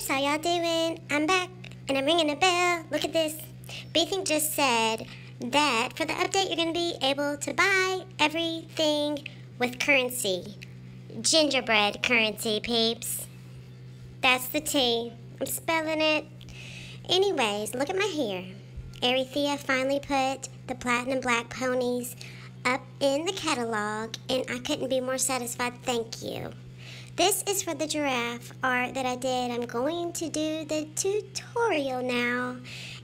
peeps, how y'all doing? I'm back and I'm ringing a bell. Look at this. Bethink just said that for the update you're going to be able to buy everything with currency. Gingerbread currency, peeps. That's the T. I'm spelling it. Anyways, look at my hair. Arithea finally put the platinum black ponies up in the catalog and I couldn't be more satisfied. Thank you. This is for the giraffe art that I did. I'm going to do the tutorial now.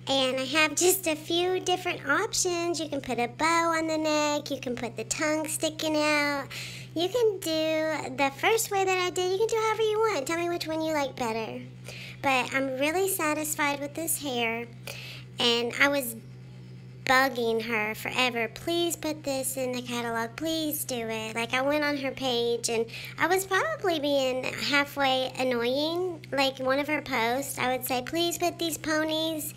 And I have just a few different options. You can put a bow on the neck. You can put the tongue sticking out. You can do the first way that I did. You can do however you want. Tell me which one you like better. But I'm really satisfied with this hair. And I was bugging her forever, please put this in the catalog, please do it. Like, I went on her page and I was probably being halfway annoying. Like, one of her posts, I would say, please put these ponies,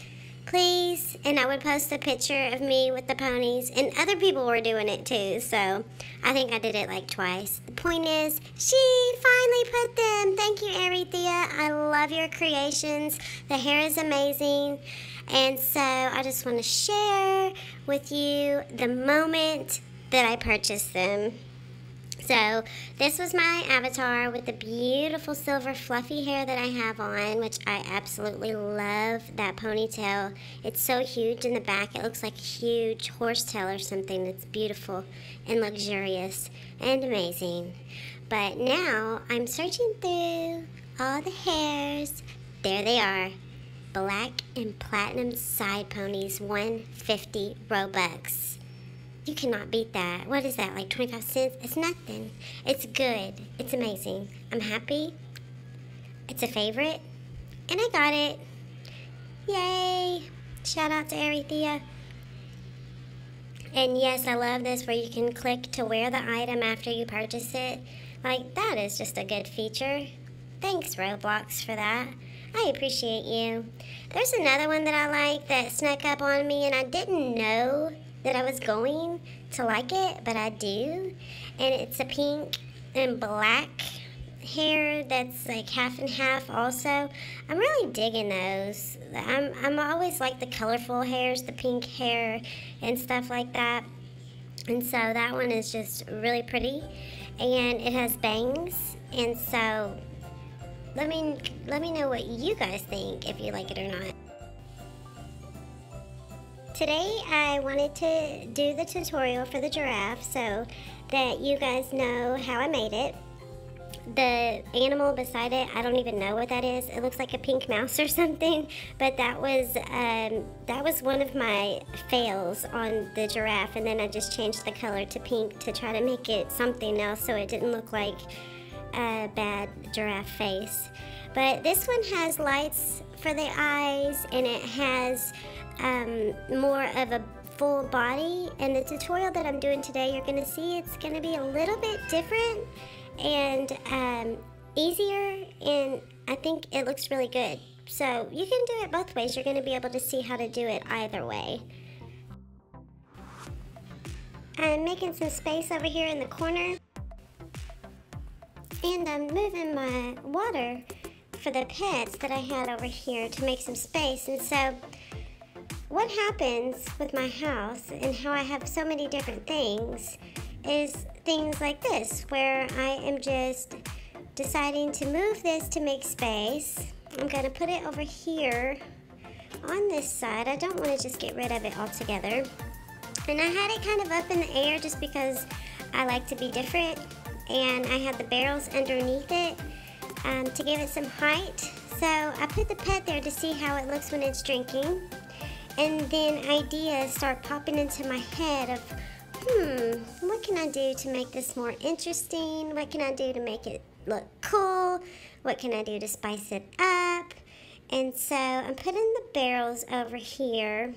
please, and I would post a picture of me with the ponies, and other people were doing it too, so I think I did it like twice. The point is, she finally put them. Thank you, Arithea. I love your creations. The hair is amazing. And so I just want to share with you the moment that I purchased them. So this was my avatar with the beautiful silver fluffy hair that I have on, which I absolutely love. That ponytail, it's so huge in the back. It looks like a huge horsetail or something. It's beautiful and luxurious and amazing. But now I'm searching through all the hairs. There they are. Black and platinum side ponies, 150 Robux. You cannot beat that. What is that, like 25 cents? It's nothing. It's good. It's amazing. I'm happy. It's a favorite. And I got it. Yay. Shout out to Arithea. And yes, I love this where you can click to wear the item after you purchase it. Like, that is just a good feature. Thanks, Roblox, for that. I appreciate you. There's another one that I like that snuck up on me, and I didn't know that I was going to like it, but I do. And it's a pink and black hair that's like half and half also. I'm really digging those. I'm always like the colorful hairs, the pink hair and stuff like that. And so that one is just really pretty. And it has bangs, and so let me know what you guys think, if you like it or not. Today I wanted to do the tutorial for the giraffe so that you guys know how I made it. The animal beside it, I don't even know what that is. It looks like a pink mouse or something, but that was one of my fails on the giraffe, and then I just changed the color to pink to try to make it something else so it didn't look like a bad giraffe face. But this one has lights for the eyes, and it has more of a full body. And the tutorial that I'm doing today, you're gonna see it's gonna be a little bit different and easier, and I think it looks really good. So you can do it both ways. You're gonna be able to see how to do it either way. I'm making some space over here in the corner, and I'm moving my water for the pets that I had over here to make some space. And so what happens with my house and how I have so many different things is things like this, where I am just deciding to move this to make space. I'm going to put it over here on this side. I don't want to just get rid of it altogether. And I had it kind of up in the air just because I like to be different. And I had the barrels underneath it to give it some height. So I put the pet there to see how it looks when it's drinking. And then ideas start popping into my head of, what can I do to make this more interesting? What can I do to make it look cool? What can I do to spice it up? And so I'm putting the barrels over here.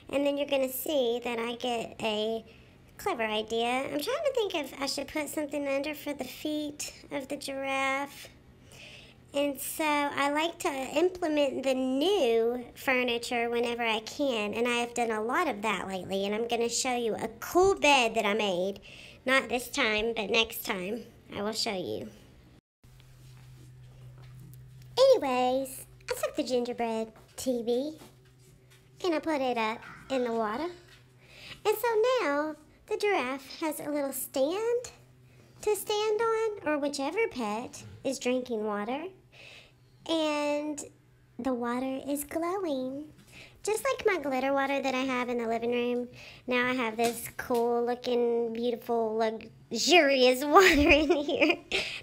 And then you're going to see that I get a clever idea. I'm trying to think if I should put something under for the feet of the giraffe. And so I like to implement the new furniture whenever I can, and I have done a lot of that lately, and I'm going to show you a cool bed that I made. Not this time, but next time I will show you. Anyways, I took the gingerbread TV and I put it up in the water. And so now the giraffe has a little stand to stand on, or whichever pet is drinking water. And the water is glowing. Just like my glitter water that I have in the living room, now I have this cool looking, beautiful, luxurious water in here.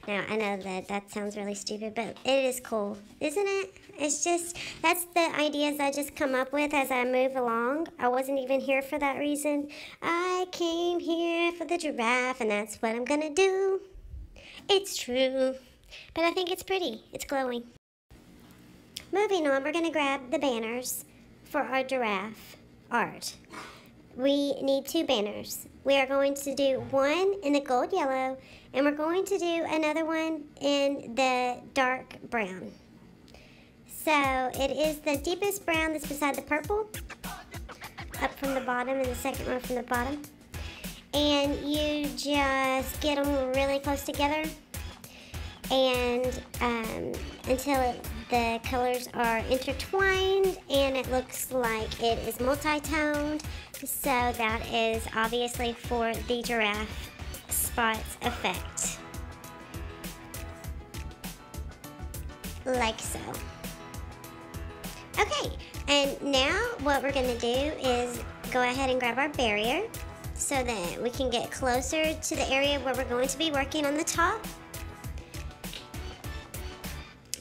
Now, I know that sounds really stupid, but it is cool, isn't it? It's just, that's the ideas I just come up with as I move along. I wasn't even here for that reason. I came here for the giraffe, and that's what I'm gonna do. It's true, but I think it's pretty. It's glowing. Moving on, we're gonna grab the banners for our giraffe art. We need 2 banners. We are going to do one in the gold yellow, and we're going to do another one in the dark brown. So it is the deepest brown that's beside the purple, up from the bottom, and the second one from the bottom. And you just get them really close together, and until the colors are intertwined and it looks like it is multi-toned. So that is obviously for the giraffe spots effect. Like so. Okay, and now what we're gonna do is go ahead and grab our barrier so that we can get closer to the area where we're going to be working on the top.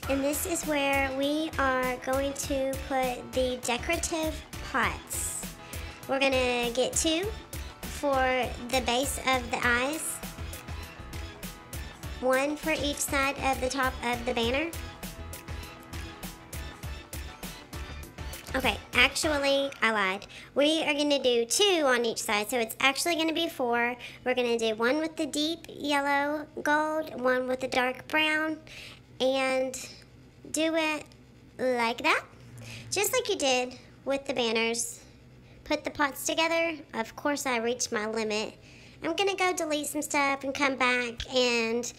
And this is where we are going to put the decorative pots. We're gonna get 2 for the base of the eyes, 1 for each side of the top of the banner. Okay, actually, I lied. We are gonna do 2 on each side, so it's actually gonna be 4. We're gonna do 1 with the deep yellow gold, 1 with the dark brown, and do it like that, just like you did with the banners. Put the pots together. Of course, I reached my limit. I'm gonna go delete some stuff and come back, and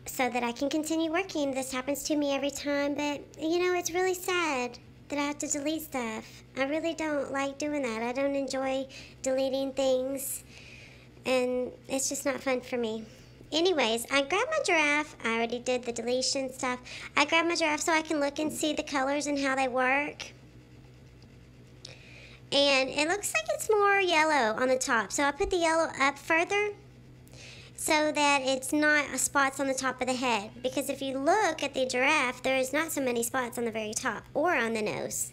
so that I can continue working. This happens to me every time, but you know, it's really sad that I have to delete stuff. I really don't like doing that. I don't enjoy deleting things, and it's just not fun for me. Anyways, I grabbed my giraffe. I already did the deletion stuff. I grabbed my giraffe so I can look and see the colors and how they work. And it looks like it's more yellow on the top. So I put the yellow up further so that it's not spots on the top of the head. Because if you look at the giraffe, there is not so many spots on the very top or on the nose.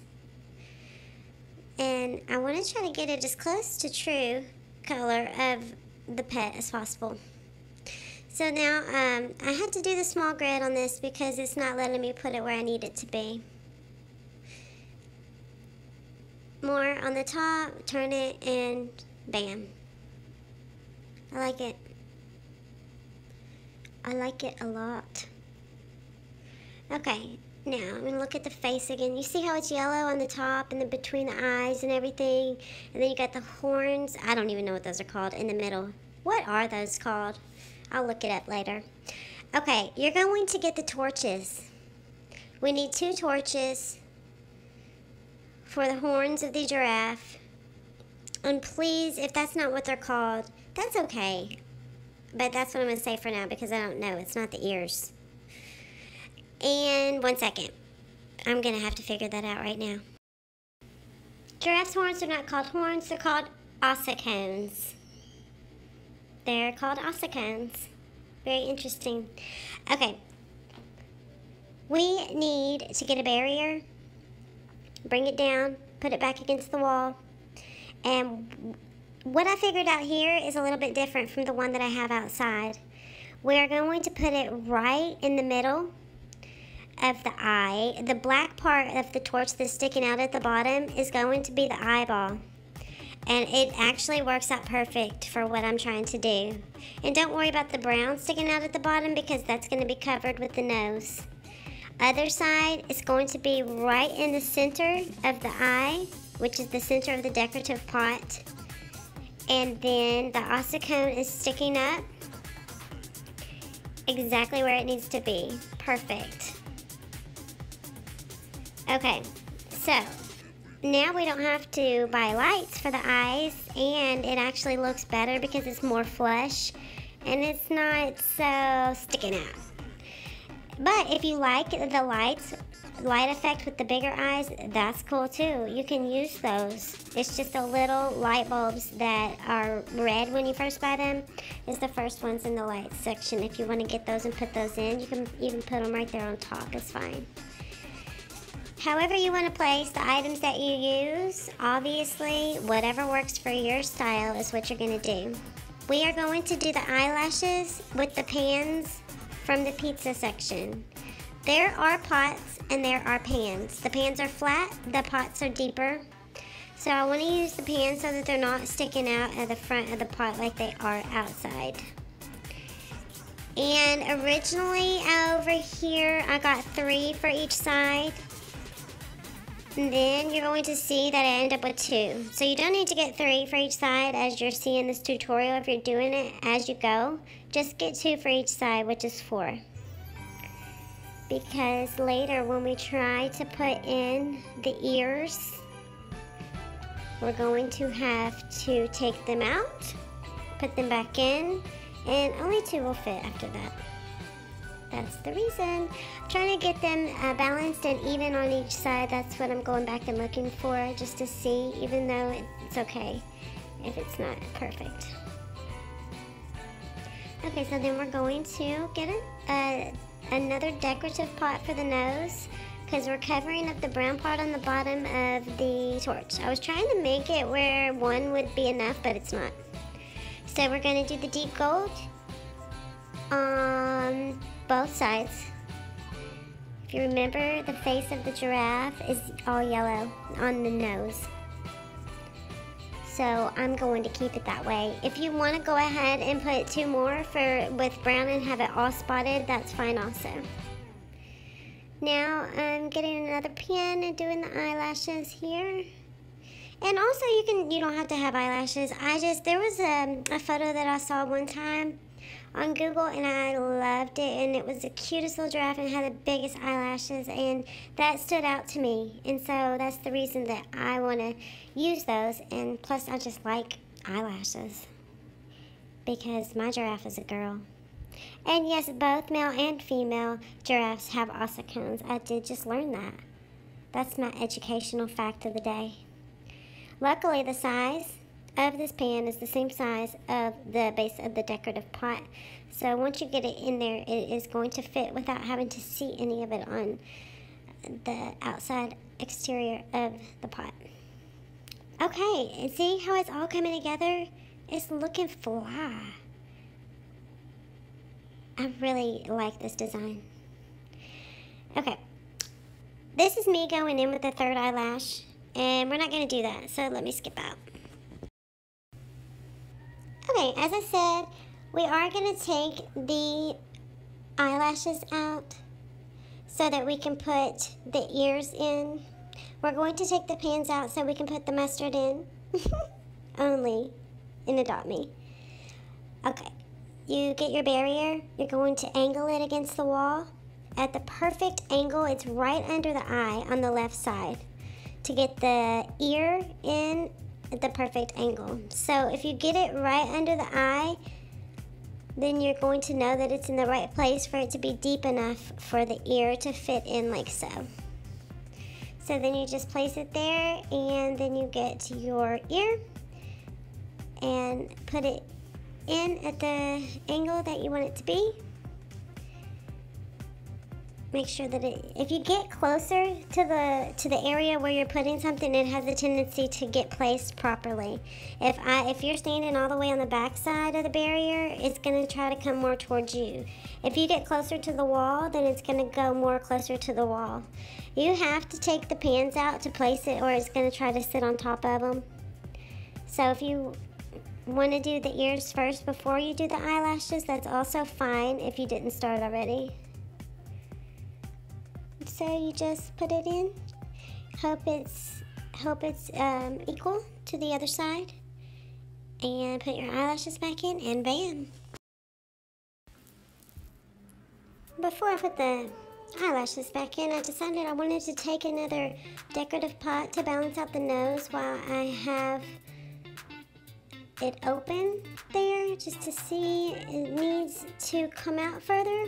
And I want to try to get it as close to true color of the pet as possible. So now, I had to do the small grid on this because it's not letting me put it where I need it to be. More on the top, turn it, and bam. I like it. I like it a lot. Okay, now I'm gonna look at the face again. You see how it's yellow on the top and then between the eyes and everything? And then you got the horns. I don't even know what those are called in the middle. What are those called? I'll look it up later. Okay, you're going to get the torches. We need 2 torches for the horns of the giraffe. And please, if that's not what they're called, that's okay. But that's what I'm going to say for now because I don't know. It's not the ears. And 1 second. I'm going to have to figure that out right now. Giraffe's horns are not called horns. They're called ossicones. They're called ossicones. Very interesting. Okay. We need to get a barrier, bring it down, put it back against the wall. And what I figured out here is a little bit different from the one that I have outside. We're going to put it right in the middle of the eye. The black part of the torch that's sticking out at the bottom is going to be the eyeball. And it actually works out perfect for what I'm trying to do. And don't worry about the brown sticking out at the bottom because that's going to be covered with the nose. Other side is going to be right in the center of the eye, which is the center of the decorative pot. And then the ossicone is sticking up exactly where it needs to be. Perfect. Okay, so now we don't have to buy lights for the eyes, and it actually looks better because it's more flush and it's not so sticking out. But if you like the light effect with the bigger eyes, that's cool too. You can use those. It's just a little light bulbs that are red when you first buy them. It's the first ones in the light section. If you want to get those and put those in, you can even put them right there on top. It's fine. However you want to place the items that you use, obviously, whatever works for your style is what you're going to do. We are going to do the eyelashes with the pans from the pizza section. There are pots and there are pans. The pans are flat, the pots are deeper. So I want to use the pans so that they're not sticking out at the front of the pot like they are outside. And originally over here, I got 3 for each side. And then you're going to see that I end up with 2. So you don't need to get 3 for each side as you're seeing this tutorial if you're doing it as you go. Just get 2 for each side, which is 4. Because later when we try to put in the ears, we're going to have to take them out, put them back in, and only 2 will fit after that. That's the reason. I'm trying to get them balanced and even on each side. That's what I'm going back and looking for, just to see, even though it's okay if it's not perfect. Okay, so then we're going to get another decorative pot for the nose, because we're covering up the brown part on the bottom of the torch. I was trying to make it where 1 would be enough, but it's not. So we're going to do the deep gold on both sides. If you remember, the face of the giraffe is all yellow on the nose. So I'm going to keep it that way. If you want to go ahead and put 2 more with brown and have it all spotted, that's fine also. Now I'm getting another pen and doing the eyelashes here. And also you don't have to have eyelashes. There was a photo that I saw one time on Google and I loved it, and it was the cutest little giraffe and had the biggest eyelashes, and that stood out to me, and so that's the reason that I want to use those. And plus I just like eyelashes because my giraffe is a girl. And yes, both male and female giraffes have ossicones. I did just learn that. That's my educational fact of the day. Luckily, the size of this pan is the same size of the base of the decorative pot. So once you get it in there, it is going to fit without having to see any of it on the outside exterior of the pot. Okay, and see how it's all coming together? It's looking fly. I really like this design. Okay, this is me going in with the 3rd eyelash, and we're not going to do that, so let me skip out. Okay, as I said, we are going to take the eyelashes out so that we can put the ears in. We're going to take the pans out so we can put the mustard in. Only in Adopt Me. Okay, you get your barrier. You're going to angle it against the wall. At the perfect angle, it's right under the eye on the left side to get the ear in at the perfect angle. So if you get it right under the eye, then you're going to know that it's in the right place for it to be deep enough for the ear to fit in like so. So then you just place it there, and then you get your ear and put it in at the angle that you want it to be. Make sure that if you get closer to the area where you're putting something, it has a tendency to get placed properly. If you're standing all the way on the back side of the barrier, it's going to try to come more towards you. If you get closer to the wall, then it's going to go more closer to the wall. You have to take the pans out to place it, or it's going to try to sit on top of them. So if you want to do the ears first before you do the eyelashes, that's also fine if you didn't start already. So you just put it in, hope it's equal to the other side, and put your eyelashes back in, and bam. Before I put the eyelashes back in, I decided I wanted to take another decorative pot to balance out the nose while I have it open there, just to see it needs to come out further.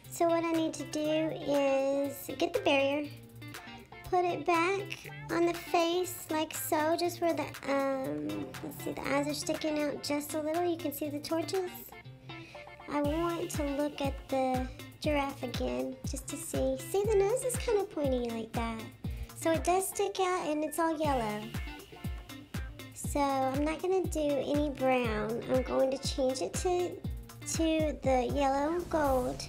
So what I need to do is get the barrier, put it back on the face like so, just where the let's see, the eyes are sticking out just a little. You can see the torches. I want to look at the giraffe again just to see. See, the nose is kind of pointy like that. So it does stick out and it's all yellow. So I'm not going to do any brown. I'm going to change it to the yellow gold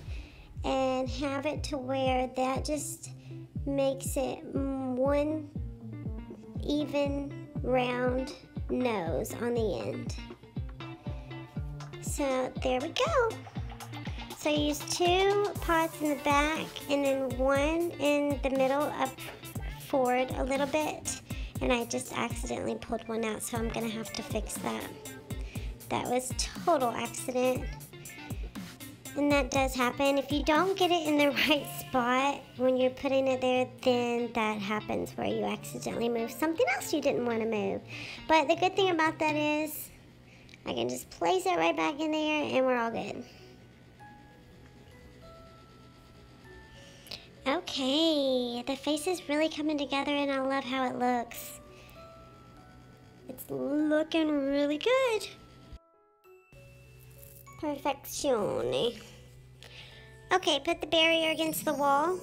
and have it to where that just makes it one even round nose on the end. So there we go. So I used 2 pots in the back and then one in the middle up forward a little bit, and I just accidentally pulled one out, so I'm gonna have to fix that. That was total accident. And that does happen. If you don't get it in the right spot when you're putting it there, then that happens where you accidentally move something else you didn't want to move. But the good thing about that is I can just place it right back in there and we're all good. Okay, the face is really coming together and I love how it looks. It's looking really good. Perfection. Okay, put the barrier against the wall.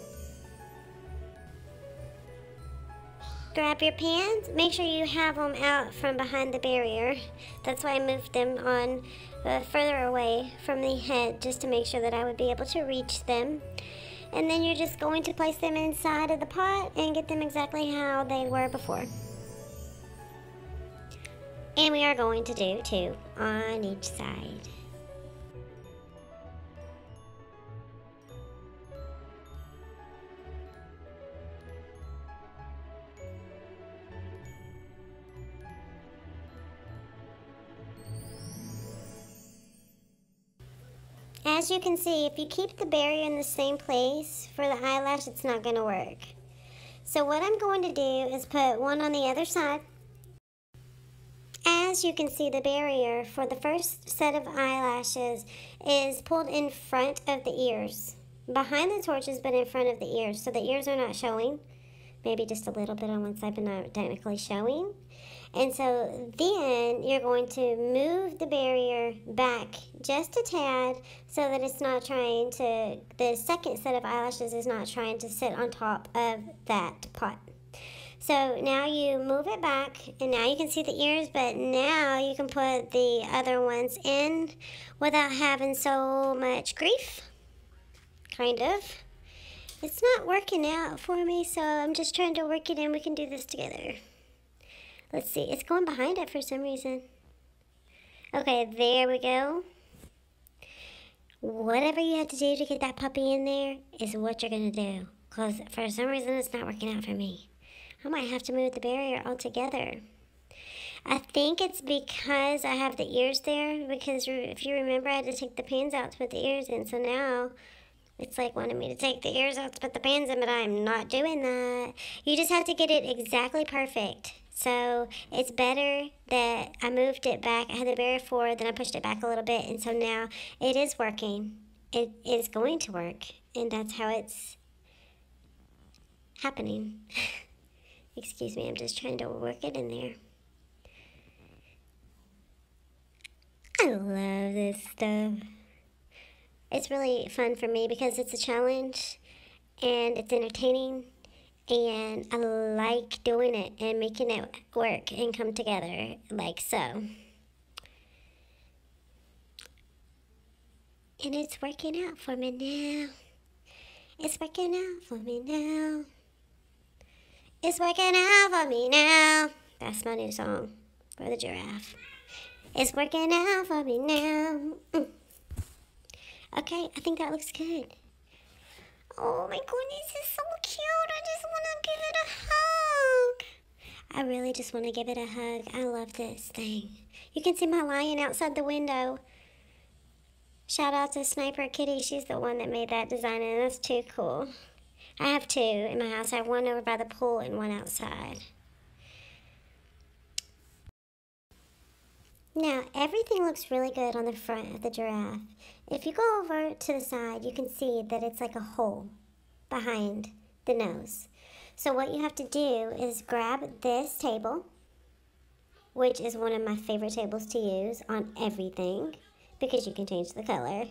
Grab your pans. Make sure you have them out from behind the barrier. That's why I moved them on further away from the head, just to make sure that I would be able to reach them. And then you're just going to place them inside of the pot and get them exactly how they were before. And we are going to do 2 on each side. As you can see, if you keep the barrier in the same place for the eyelash, it's not going to work. So what I'm going to do is put one on the other side. As you can see, the barrier for the first set of eyelashes is pulled in front of the ears. Behind the torches, but in front of the ears. So the ears are not showing. Maybe just a little bit on one side, but not technically showing. And so then you're going to move the barrier back just a tad so that it's not trying to, the second set of eyelashes is not trying to sit on top of that pot. So now you move it back, and now you can see the ears, but now you can put the other ones in without having so much grief, kind of. It's not working out for me, so I'm just trying to work it in. We can do this together. Let's see. It's going behind it for some reason. Okay, there we go. Whatever you have to do to get that puppy in there is what you're going to do. Because for some reason, it's not working out for me. I might have to move the barrier altogether. I think it's because I have the ears there. Because if you remember, I had to take the pins out to put the ears in. So now it's like wanting me to take the ears out to put the pins in, but I'm not doing that. You just have to get it exactly perfect. So it's better that I moved it back. I had the barrier forward, then I pushed it back a little bit, and so now it is working. It is going to work, and that's how it's happening. Excuse me, I'm just trying to work it in there. I love this stuff. It's really fun for me because it's a challenge, and it's entertaining. And I like doing it and making it work and come together like so. And it's working out for me now. It's working out for me now. It's working out for me now. That's my new song for the giraffe. It's working out for me now. Okay, I think that looks good. Oh my goodness, it's so cute. I just want to give it a hug. I really just want to give it a hug. I love this thing. You can see my lion outside the window. Shout out to Sniper Kitty. She's the one that made that design, and that's too cool. I have two in my house. I have one over by the pool and one outside. Now, everything looks really good on the front of the giraffe. If you go over to the side, you can see that it's like a hole behind the nose. So what you have to do is grab this table, which is one of my favorite tables to use on everything, because you can change the color.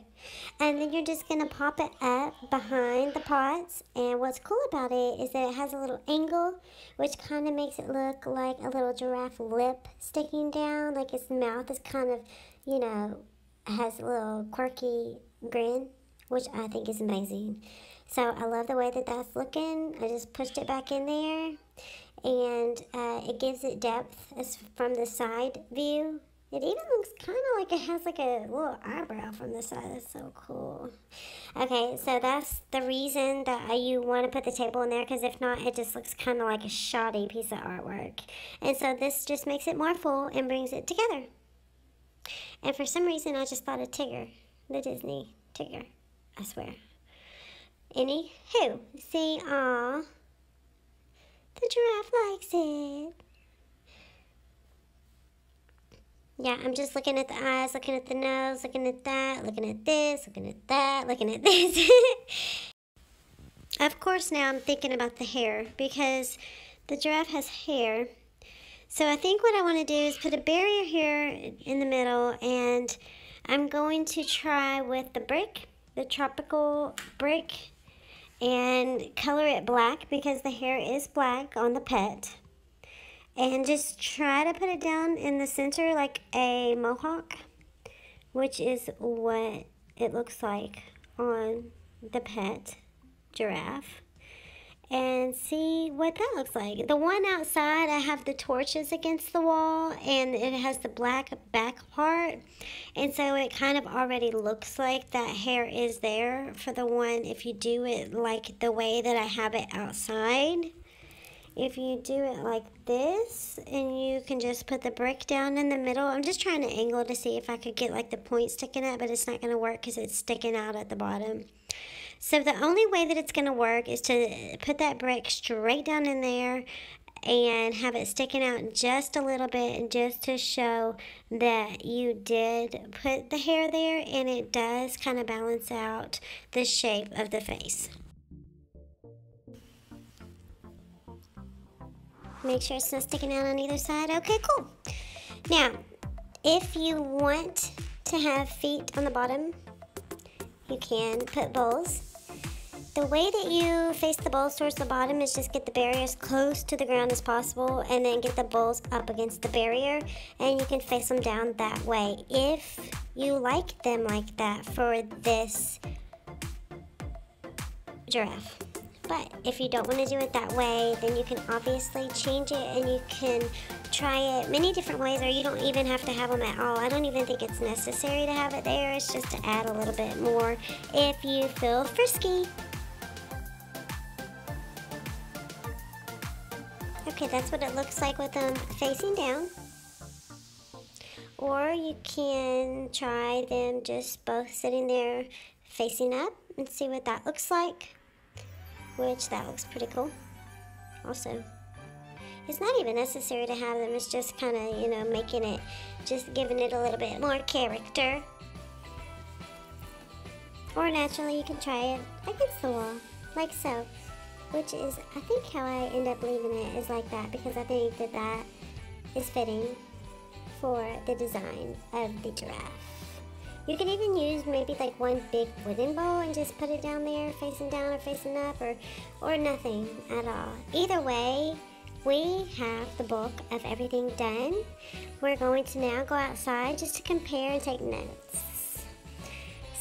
And then you're just going to pop it up behind the pots. And what's cool about it is that it has a little angle, which kind of makes it look like a little giraffe lip sticking down. Like its mouth is kind of, you know, has a little quirky grin, which I think is amazing. So I love the way that that's looking. I just pushed it back in there. And it gives it depth as from the side view. It even looks kind of like it has like a little eyebrow from the side. That's so cool. Okay, so that's the reason that you want to put the table in there, because if not, it just looks kind of like a shoddy piece of artwork. And so this just makes it more full and brings it together. And for some reason, I just thought of Tigger, the Disney Tigger, I swear. Anywho, see, aw, the giraffe likes it. Yeah, I'm just looking at the eyes, looking at the nose, looking at that, looking at this, looking at that, looking at this. Of course, now I'm thinking about the hair, because the giraffe has hair. So I think what I want to do is put a barrier here in the middle, and I'm going to try with the brick, the tropical brick, and color it black, because the hair is black on the pet. And just try to put it down in the center like a mohawk, which is what it looks like on the pet giraffe. And see what that looks like. The one outside, I have the torches against the wall, and it has the black back part. And so it kind of already looks like that hair is there for the one if you do it like the way that I have it outside. If you do it like this, and you can just put the brick down in the middle. I'm just trying to angle to see if I could get like the point sticking out, but it's not going to work because it's sticking out at the bottom. So the only way that it's going to work is to put that brick straight down in there and have it sticking out just a little bit, just to show that you did put the hair there, and it does kind of balance out the shape of the face. Make sure it's not sticking out on either side. Okay, cool. Now, if you want to have feet on the bottom, you can put bowls. The way that you face the bowls towards the bottom is just get the barrier as close to the ground as possible, and then get the bowls up against the barrier, and you can face them down that way if you like them like that for this giraffe. But if you don't want to do it that way, then you can obviously change it, and you can try it many different ways, or you don't even have to have them at all. I don't even think it's necessary to have it there. It's just to add a little bit more if you feel frisky. Okay, that's what it looks like with them facing down. Or you can try them just both sitting there facing up and see what that looks like. Which that looks pretty cool also. It's not even necessary to have them. It's just kind of, you know, making it, just giving it a little bit more character. Or naturally you can try it against the wall, like so. Which is, I think how I end up leaving it is like that, because I think that that is fitting for the design of the giraffe. You could even use maybe like one big wooden bowl and just put it down there facing down or facing up, or nothing at all. Either way, we have the bulk of everything done. We're going to now go outside just to compare and take notes.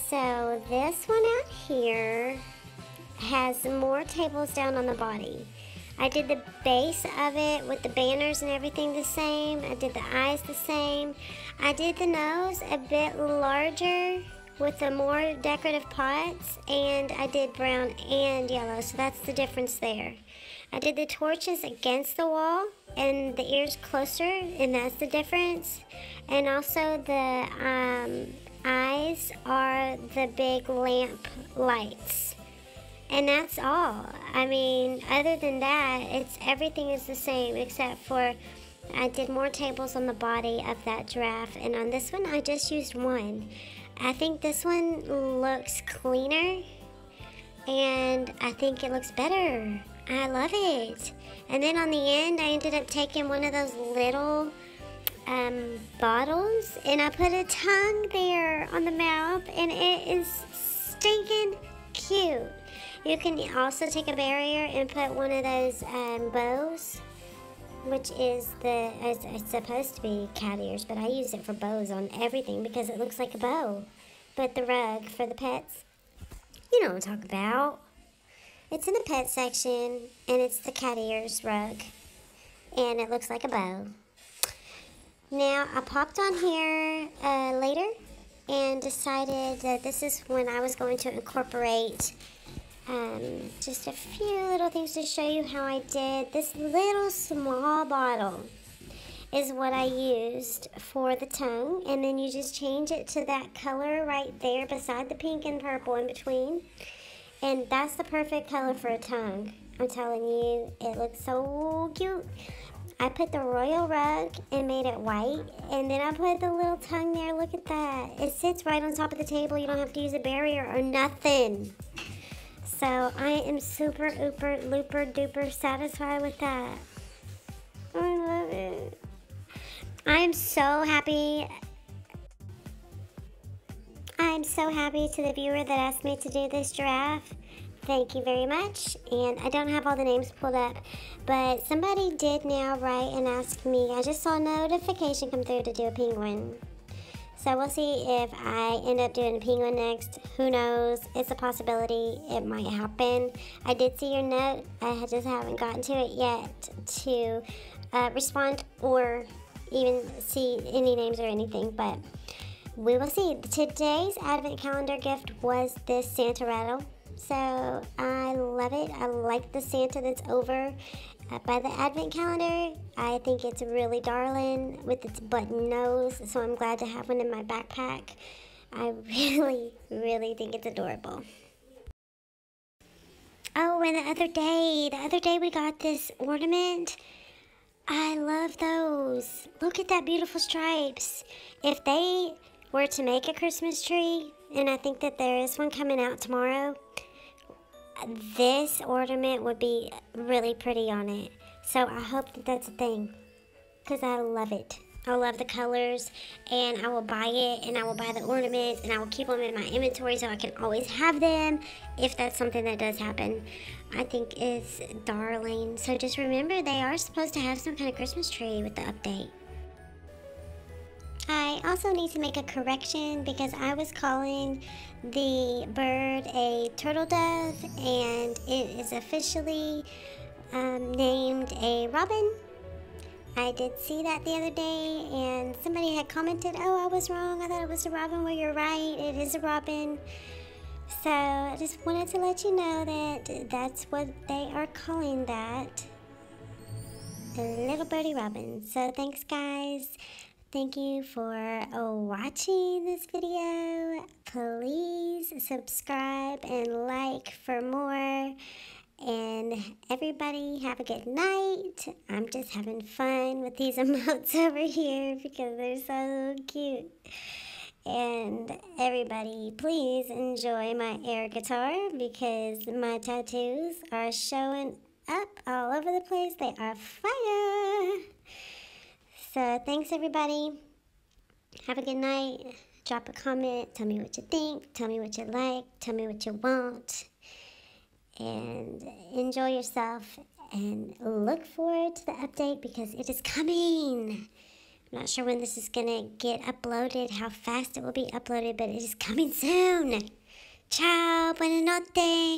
So this one out here has more tables down on the body. I did the base of it with the banners and everything the same. I did the eyes the same. I did the nose a bit larger with the more decorative pots, and I did brown and yellow, so that's the difference there. I did the torches against the wall and the ears closer, and that's the difference. And also the eyes are the big lamp lights. And that's all. I mean, other than that, everything is the same except for I did more tables on the body of that giraffe, and on this one I just used one. I think this one looks cleaner, and I think it looks better. I love it. And then on the end, I ended up taking one of those little bottles, and I put a tongue there on the mouth, and it is stinking cute. You can also take a barrier and put one of those bows, which is it's supposed to be cat ears, but I use it for bows on everything because it looks like a bow. But the rug for the pets, you know what I'm talking about. It's in the pet section, and it's the cat ears rug, and it looks like a bow. Now, I popped on here later and decided that this is when I was going to incorporate just a few little things to show you how I did. This little small bottle is what I used for the tongue, and then you just change it to that color right there beside the pink and purple in between, and that's the perfect color for a tongue. I'm telling you, it looks so cute. I put the royal rug and made it white, and then I put the little tongue there. Look at that. It sits right on top of the table. You don't have to use a barrier or nothing. So I am super, ooper, looper, duper satisfied with that. I love it. I am so happy. I'm so happy to the viewer that asked me to do this giraffe. Thank you very much. And I don't have all the names pulled up, but somebody did now write and ask me. I just saw a notification come through to do a penguin. So we'll see if I end up doing a penguin next. Who knows? It's a possibility. It might happen. I did see your note. I just haven't gotten to it yet to respond or even see any names or anything, but we will see. Today's advent calendar gift was this Santa rattle. So I love it. I like the Santa that's over by the advent calendar. I think it's really darling with its button nose, so I'm glad to have one in my backpack. I really, really think it's adorable. Oh, and the other day we got this ornament. I love those. Look at that beautiful stripes. If they were to make a Christmas tree, and I think that there is one coming out tomorrow, this ornament would be really pretty on it. So I hope that that's a thing, because I love it. I love the colors, and I will buy it, and I will buy the ornaments, and I will keep them in my inventory so I can always have them if that's something that does happen. I think it's darling. So just remember, they are supposed to have some kind of Christmas tree with the update. I also need to make a correction because I was calling the bird a turtle dove, and it is officially named a robin. I did see that the other day, and somebody had commented, "Oh, I was wrong. I thought it was a robin." Well, you're right. It is a robin. So I just wanted to let you know that that's what they are calling that, a little birdie robin. So thanks, guys. Thank you for watching this video. Please subscribe and like for more. And everybody have a good night. I'm just having fun with these emotes over here because they're so cute. And everybody, please enjoy my air guitar because my tattoos are showing up all over the place. They are fire. So thanks, everybody. Have a good night. Drop a comment. Tell me what you think. Tell me what you like. Tell me what you want. And enjoy yourself. And look forward to the update because it is coming. I'm not sure when this is going to get uploaded, how fast it will be uploaded, but it is coming soon. Ciao, buonanotte.